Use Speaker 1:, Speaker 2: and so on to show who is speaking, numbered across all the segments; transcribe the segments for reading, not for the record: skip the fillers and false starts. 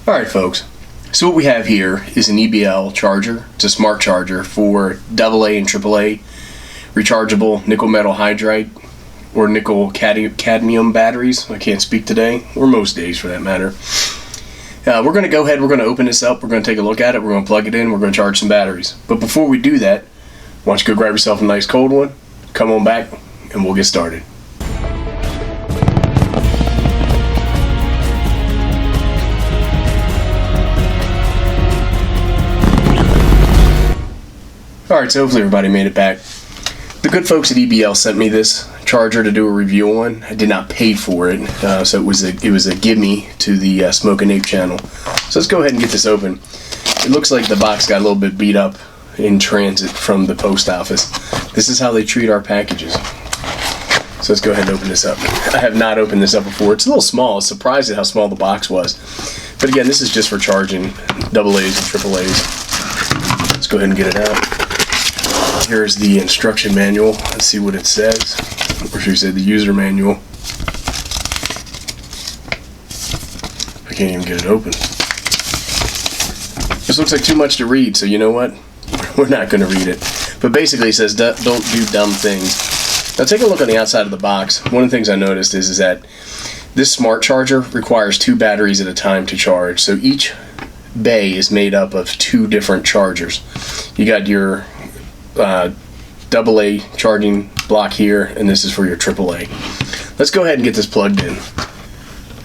Speaker 1: Alright folks, so what we have here is an EBL charger. It's a smart charger for AA and AAA rechargeable nickel metal hydride or nickel cadmium batteries. I can't speak today, or most days for that matter. We're going to go ahead, we're going to open this up, we're going to take a look at it, we're going to plug it in, we're going to charge some batteries. But before we do that, why don't you go grab yourself a nice cold one, come on back, and we'll get started. Alright, so hopefully everybody made it back. The good folks at EBL sent me this charger to do a review on. I did not pay for it, so it was a gimme to the TheSmokinApe channel. So let's go ahead and get this open. It looks like the box got a little bit beat up in transit from the post office. This is how they treat our packages. So let's go ahead and open this up. I have not opened this up before. It's a little small. I was surprised at how small the box was. But again, this is just for charging AA's and AAA's. Let's go ahead and get it out. Here's the instruction manual. Let's see what it says. Or should we say the user manual. I can't even get it open. This looks like too much to read, so you know what? We're not going to read it. But basically it says don't do dumb things. Now take a look on the outside of the box. One of the things I noticed is that this smart charger requires 2 batteries at a time to charge. So each bay is made up of 2 different chargers. You got your AA charging block here, and this is for your AAA. Let's go ahead and get this plugged in.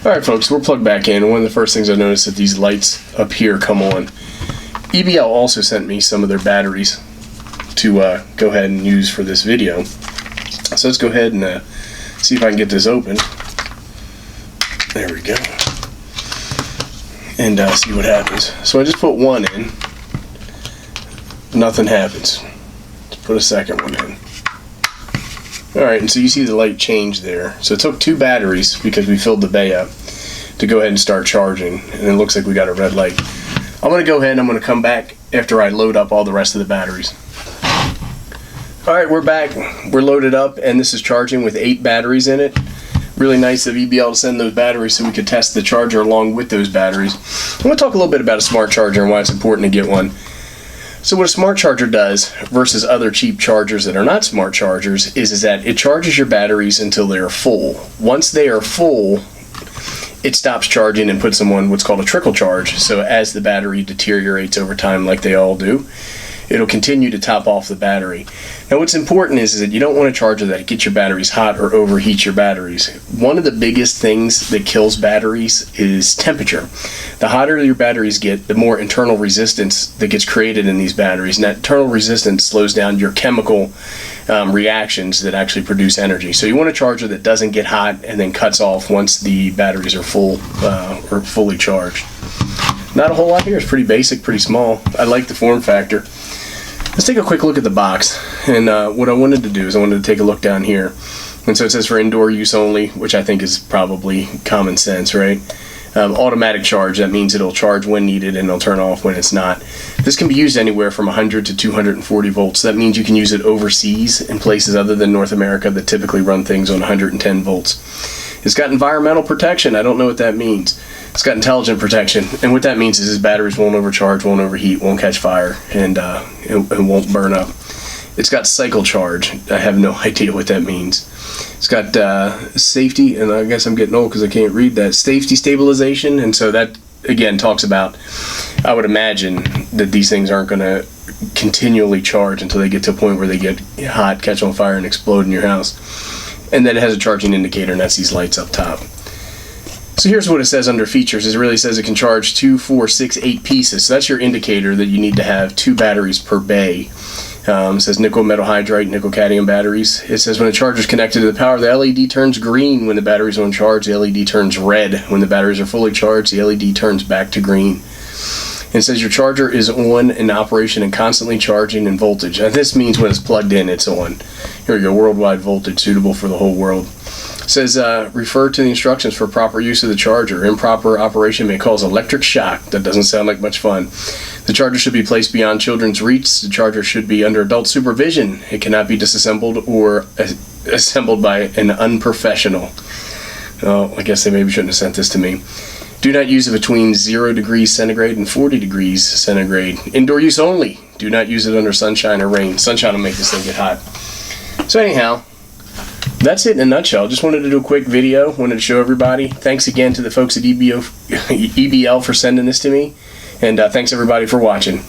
Speaker 1: Alright folks, we're plugged back in. One of the first things I noticed is that these lights up here come on. EBL also sent me some of their batteries to go ahead and use for this video. So let's go ahead and see if I can get this open. There we go. And see what happens. So I just put one in. Nothing happens. Put a second one in. Alright, and so you see the light change there. So it took 2 batteries, because we filled the bay up, to go ahead and start charging. And it looks like we got a red light. I'm going to go ahead and I'm going to come back after I load up all the rest of the batteries. Alright, we're back. We're loaded up, and this is charging with 8 batteries in it. Really nice of EBL to send those batteries so we could test the charger along with those batteries. I'm going to talk a little bit about a smart charger and why it's important to get one. So what a smart charger does versus other cheap chargers that are not smart chargers is that it charges your batteries until they are full. Once they are full, it stops charging and puts them on what's called a trickle charge. So as the battery deteriorates over time, like they all do, it'll continue to top off the battery. Now what's important is that you don't want a charger that gets your batteries hot or overheats your batteries. One of the biggest things that kills batteries is temperature. The hotter your batteries get, the more internal resistance that gets created in these batteries. And that internal resistance slows down your chemical reactions that actually produce energy. So you want a charger that doesn't get hot and then cuts off once the batteries are full or fully charged. Not a whole lot here. It's pretty basic, pretty small. I like the form factor. Let's take a quick look at the box. And what I wanted to do is I wanted to take a look down here. And so it says for indoor use only, which I think is probably common sense, right? Automatic charge, that means it'll charge when needed and it'll turn off when it's not. This can be used anywhere from 100 to 240 volts. That means you can use it overseas in places other than North America that typically run things on 110 volts. It's got environmental protection. I don't know what that means. It's got intelligent protection, and what that means is his batteries won't overcharge, won't overheat, won't catch fire, and it won't burn up. It's got cycle charge. I have no idea what that means. It's got safety, and I guess I'm getting old because I can't read that. Safety stabilization, and so that again talks about, I would imagine that these things aren't going to continually charge until they get to a point where they get hot, catch on fire, and explode in your house. And then it has a charging indicator, and that's these lights up top. So here's what it says under features. It really says it can charge 2, 4, 6, 8 pieces. So that's your indicator that you need to have 2 batteries per bay. It says nickel metal hydride, nickel cadmium batteries. It says when the charger is connected to the power, the LED turns green when the battery's on charge. The LED turns red when the batteries are fully charged. The LED turns back to green. And it says your charger is on in operation and constantly charging in voltage. And this means when it's plugged in, it's on. Here we go, worldwide voltage suitable for the whole world. It says refer to the instructions for proper use of the charger. Improper operation may cause electric shock. That doesn't sound like much fun. The charger should be placed beyond children's reach. The charger should be under adult supervision. It cannot be disassembled or assembled by an unprofessional. Oh, I guess they maybe shouldn't have sent this to me. Do not use it between 0 degrees centigrade and 40 degrees centigrade. Indoor use only. Do not use it under sunshine or rain. Sunshine will make this thing get hot. So anyhow, that's it in a nutshell. Just wanted to do a quick video. Wanted to show everybody. Thanks again to the folks at EBL for sending this to me. And thanks everybody for watching.